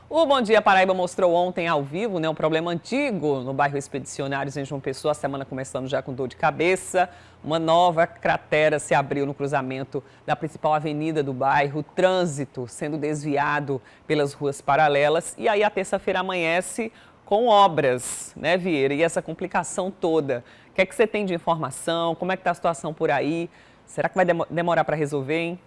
O Bom Dia Paraíba mostrou ontem ao vivo, um problema antigo no bairro Expedicionários, em João Pessoa. A semana começando já com dor de cabeça. Uma nova cratera se abriu no cruzamento da principal avenida do bairro. O trânsito sendo desviado pelas ruas paralelas. E aí a terça-feira amanhece com obras, né, Vieira? E essa complicação toda. O que é que você tem de informação? Como é que está a situação por aí? Será que vai demorar para resolver, hein?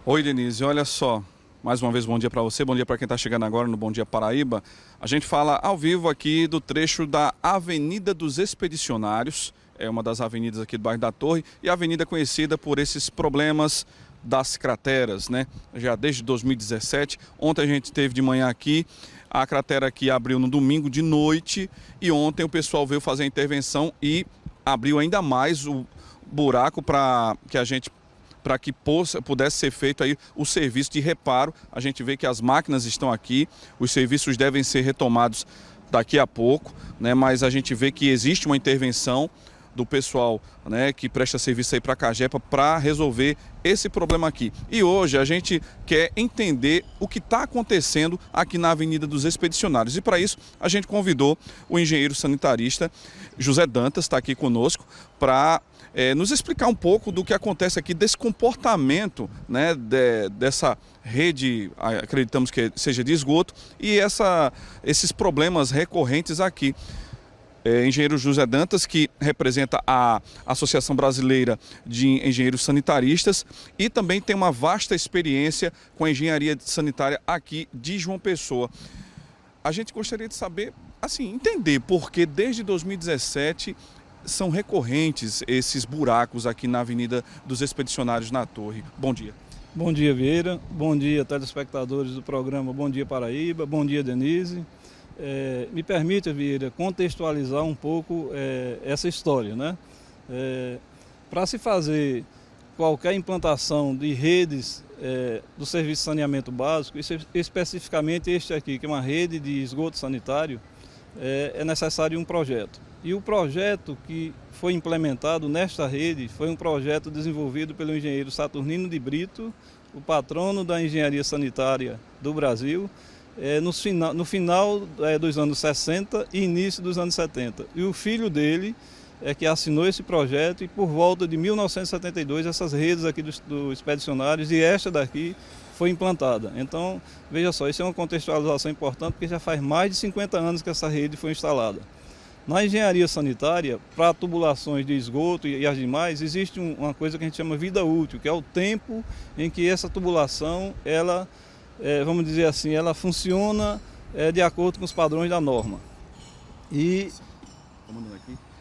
Oi, Denise, olha só, mais uma vez bom dia para você, bom dia para quem está chegando agora no Bom Dia Paraíba. A gente fala ao vivo aqui do trecho da Avenida dos Expedicionários, é uma das avenidas aqui do bairro da Torre, e a avenida conhecida por esses problemas das crateras, né? Já desde 2017, ontem a gente teve de manhã aqui, a cratera aqui abriu no domingo de noite e ontem o pessoal veio fazer a intervenção e abriu ainda mais o buraco para que pudesse ser feito aí o serviço de reparo. A gente vê que as máquinas estão aqui, os serviços devem ser retomados daqui a pouco, né? Mas a gente vê que existe uma intervenção do pessoal, né, que presta serviço aí para a Cagepa para resolver esse problema aqui. E hoje a gente quer entender o que está acontecendo aqui na Avenida dos Expedicionários. E para isso a gente convidou o engenheiro sanitarista José Dantas, está aqui conosco, para nos explicar um pouco do que acontece aqui, desse comportamento, né, dessa rede, acreditamos que seja de esgoto, e esses problemas recorrentes aqui. Engenheiro José Dantas, que representa a Associação Brasileira de Engenheiros Sanitaristas e também tem uma vasta experiência com a engenharia sanitária aqui de João Pessoa. A gente gostaria de saber, assim, entender porque desde 2017 são recorrentes esses buracos aqui na Avenida dos Expedicionários na Torre. Bom dia. Bom dia, Vieira. Bom dia, telespectadores do programa Bom Dia Paraíba. Bom dia, Denise. Me permita, Vieira, contextualizar um pouco essa história, né? Para se fazer qualquer implantação de redes do serviço de saneamento básico, especificamente este aqui, que é uma rede de esgoto sanitário, é necessário um projeto. E o projeto que foi implementado nesta rede foi um projeto desenvolvido pelo engenheiro Saturnino de Brito, o patrono da engenharia sanitária do Brasil, no final dos anos 60 e início dos anos 70. E o filho dele é que assinou esse projeto e por volta de 1972 essas redes aqui do Expedicionários e esta daqui foi implantada. Então, veja só, isso é uma contextualização importante porque já faz mais de 50 anos que essa rede foi instalada. Na engenharia sanitária, para tubulações de esgoto e as demais, existe uma coisa que a gente chama vida útil, que é o tempo em que essa tubulação, ela, vamos dizer assim, ela funciona de acordo com os padrões da norma. E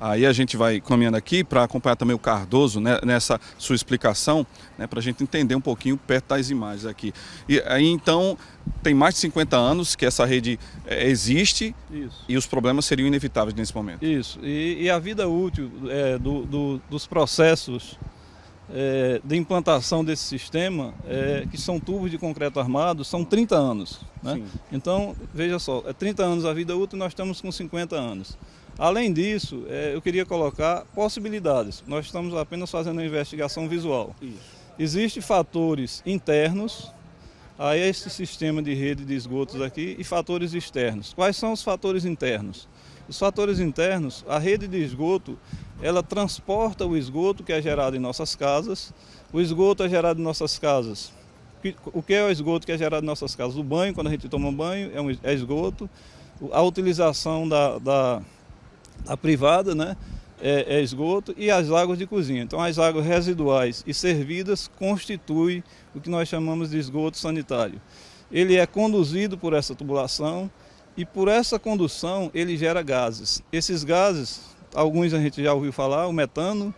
aí a gente vai caminhando aqui para acompanhar também o Cardoso, né, nessa sua explicação, né, para a gente entender um pouquinho perto das imagens aqui. E aí então tem mais de 50 anos que essa rede existe. Isso. E os problemas seriam inevitáveis nesse momento. Isso, e a vida útil dos processos de implantação desse sistema, que são tubos de concreto armado, são 30 anos. Né? Então, veja só, 30 anos a vida útil, nós estamos com 50 anos. Além disso, eu queria colocar possibilidades. Nós estamos apenas fazendo uma investigação visual. Existem fatores internos a este sistema de rede de esgotos aqui e fatores externos. Quais são os fatores internos? Os fatores internos, a rede de esgoto, ela transporta o esgoto que é gerado em nossas casas. O esgoto é gerado em nossas casas. O que é o esgoto que é gerado em nossas casas? O banho, quando a gente toma banho, é esgoto. A utilização a privada, né, é esgoto, e as águas de cozinha. Então as águas residuais e servidas constituem o que nós chamamos de esgoto sanitário. Ele é conduzido por essa tubulação e por essa condução ele gera gases. Esses gases, alguns a gente já ouviu falar, o metano,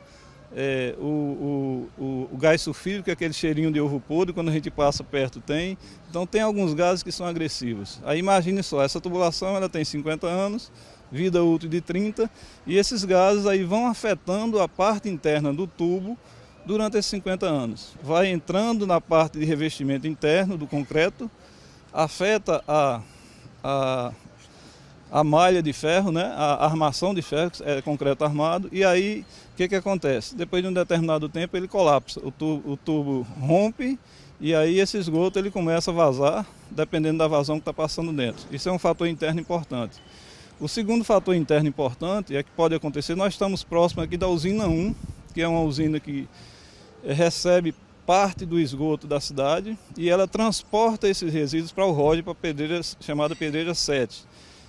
o gás sulfídrico, que é aquele cheirinho de ovo podre, quando a gente passa perto tem. Então tem alguns gases que são agressivos. Aí imagine só, essa tubulação ela tem 50 anos, vida útil de 30, e esses gases aí vão afetando a parte interna do tubo durante esses 50 anos. Vai entrando na parte de revestimento interno do concreto, afeta a malha de ferro, né? A armação de ferro, é concreto armado, e aí o que acontece? Depois de um determinado tempo ele colapsa, o tubo rompe e aí esse esgoto ele começa a vazar, dependendo da vazão que está passando dentro. Isso é um fator interno importante. O segundo fator interno importante é que pode acontecer, nós estamos próximos aqui da usina 1, que é uma usina que recebe parte do esgoto da cidade e ela transporta esses resíduos para o ROD, para a pedreira chamada Pedreira 7.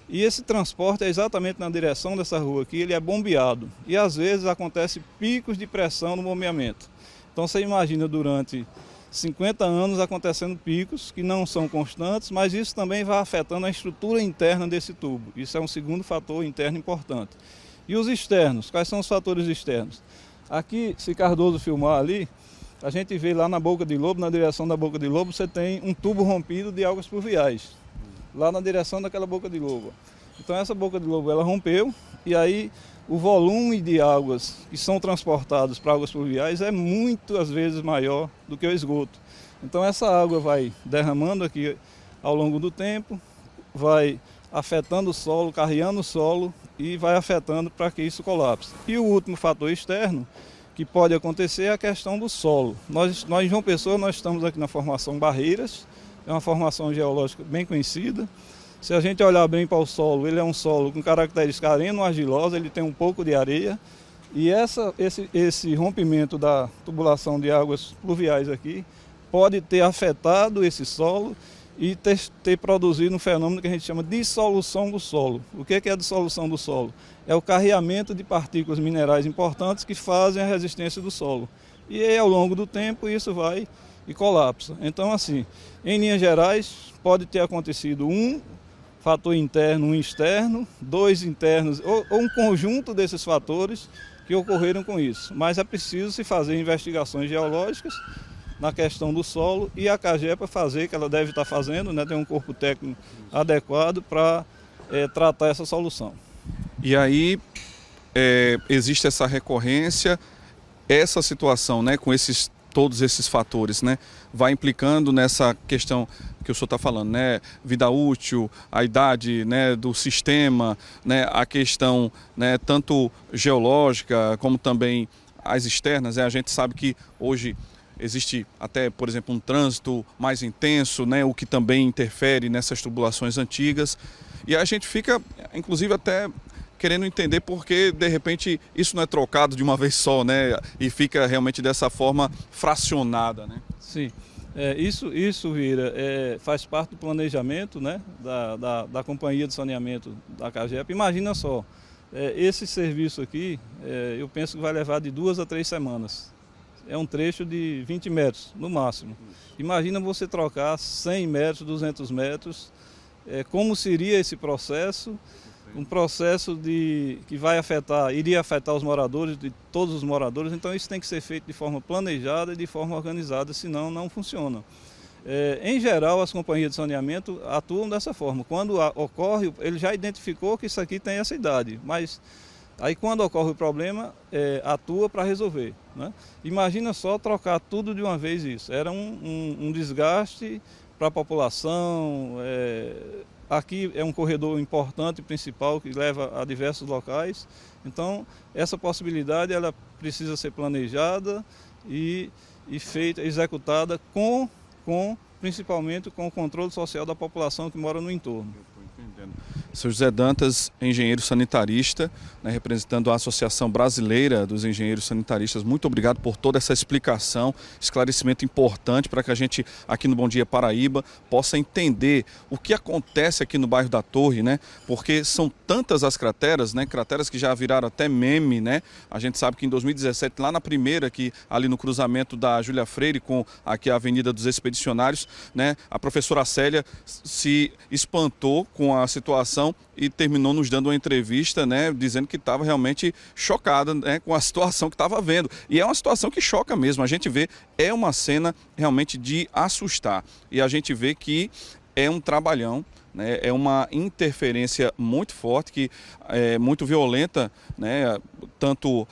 E esse transporte é exatamente na direção dessa rua aqui, ele é bombeado. E às vezes acontece picos de pressão no bombeamento. Então você imagina durante 50 anos acontecendo picos que não são constantes, mas isso também vai afetando a estrutura interna desse tubo. Isso é um segundo fator interno importante. E os externos, quais são os fatores externos? Aqui, se Cardoso filmar ali, a gente vê lá na Boca de Lobo, na direção da Boca de Lobo, você tem um tubo rompido de águas pluviais, lá na direção daquela Boca de Lobo. Então essa Boca de Lobo ela rompeu e aí o volume de águas que são transportadas para águas pluviais é muitas vezes maior do que o esgoto. Então essa água vai derramando aqui ao longo do tempo, vai afetando o solo, carreando o solo e vai afetando para que isso colapse. E o último fator externo que pode acontecer é a questão do solo. Nós em João Pessoa nós estamos aqui na formação Barreiras, é uma formação geológica bem conhecida. Se a gente olhar bem para o solo, ele é um solo com característica areno-argilosa, ele tem um pouco de areia. E esse rompimento da tubulação de águas pluviais aqui pode ter afetado esse solo e ter produzido um fenômeno que a gente chama de dissolução do solo. O que é a dissolução do solo? É o carreamento de partículas minerais importantes que fazem a resistência do solo. E aí, ao longo do tempo, isso vai e colapsa. Então, assim, em linhas gerais, pode ter acontecido um fator interno, um externo, dois internos, ou um conjunto desses fatores que ocorreram com isso. Mas é preciso se fazer investigações geológicas na questão do solo e a CAGEPA fazer, que ela deve estar fazendo, né, tem um corpo técnico adequado para tratar essa solução. E aí existe essa recorrência, essa situação, né, com todos esses fatores, né, vai implicando nessa questão que o senhor está falando, né, vida útil, a idade, né, do sistema, né, a questão, né, tanto geológica como também as externas. A gente sabe que hoje existe até, por exemplo, um trânsito mais intenso, né, o que também interfere nessas tubulações antigas. E a gente fica, inclusive, até querendo entender por que, de repente, isso não é trocado de uma vez só, né, e fica realmente dessa forma fracionada, né? Sim, isso Vira, faz parte do planejamento, né, da Companhia de Saneamento da CAGEPA. Imagina só, esse serviço aqui, eu penso que vai levar de 2 a 3 semanas. É um trecho de 20 metros, no máximo. Imagina você trocar 100 metros, 200 metros, como seria esse processo? Um processo que iria afetar os moradores, de todos os moradores. Então isso tem que ser feito de forma planejada e de forma organizada, senão não funciona. Em geral, as companhias de saneamento atuam dessa forma. Quando ocorre, ele já identificou que isso aqui tem essa idade, mas aí quando ocorre o problema, atua para resolver, né? Imagina só trocar tudo de uma vez isso. Era um desgaste para a população. Aqui é um corredor importante, principal, que leva a diversos locais. Então, essa possibilidade ela precisa ser planejada e feita, executada principalmente com o controle social da população que mora no entorno. Seu José Dantas, engenheiro sanitarista, né, representando a Associação Brasileira dos Engenheiros Sanitaristas, muito obrigado por toda essa explicação, esclarecimento importante para que a gente aqui no Bom Dia Paraíba possa entender o que acontece aqui no bairro da Torre, né? Porque são tantas as crateras, né? Crateras que já viraram até meme, né? A gente sabe que em 2017, lá na primeira, aqui, ali no cruzamento da Júlia Freire com aqui a Avenida dos Expedicionários, né? A professora Célia se espantou com a situação e terminou nos dando uma entrevista, né, dizendo que estava realmente chocada, né, com a situação que estava vendo. E é uma situação que choca mesmo. A gente vê, é uma cena realmente de assustar. E a gente vê que é um trabalhão, né, é uma interferência muito forte, que é muito violenta, né, tanto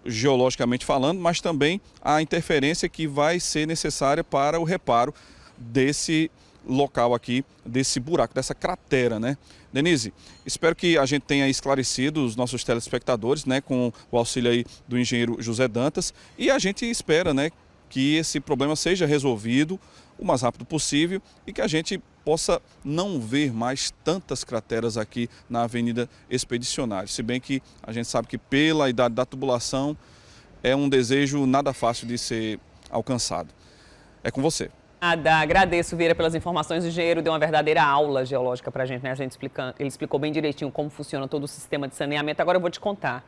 geologicamente falando, mas também a interferência que vai ser necessária para o reparo desse local aqui, desse buraco, dessa cratera, né? Denise, espero que a gente tenha esclarecido os nossos telespectadores, né, com o auxílio aí do engenheiro José Dantas, e a gente espera, né, que esse problema seja resolvido o mais rápido possível e que a gente possa não ver mais tantas crateras aqui na Avenida Expedicionários. Se bem que a gente sabe que pela idade da tubulação é um desejo nada fácil de ser alcançado. É com você. Agradeço, Vieira, pelas informações. O engenheiro deu uma verdadeira aula geológica para a gente, né? Ele explicou bem direitinho como funciona todo o sistema de saneamento. Agora eu vou te contar.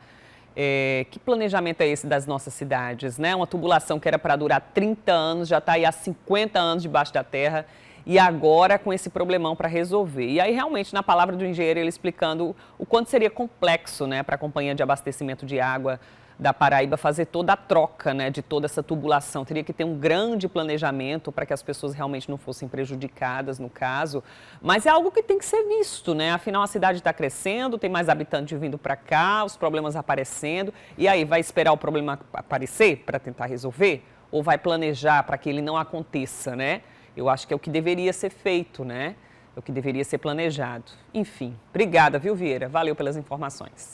Que planejamento é esse das nossas cidades, né? Uma tubulação que era para durar 30 anos, já está aí há 50 anos debaixo da terra e agora com esse problemão para resolver. E aí, realmente, na palavra do engenheiro, ele explicando o quanto seria complexo, né, para a companhia de abastecimento de água da Paraíba fazer toda a troca, né, de toda essa tubulação. Teria que ter um grande planejamento para que as pessoas realmente não fossem prejudicadas no caso. Mas é algo que tem que ser visto, né? Afinal, a cidade está crescendo, tem mais habitantes vindo para cá, os problemas aparecendo. E aí, vai esperar o problema aparecer para tentar resolver? Ou vai planejar para que ele não aconteça, né? Eu acho que é o que deveria ser feito, né? É o que deveria ser planejado. Enfim, obrigada, viu, Vieira? Valeu pelas informações.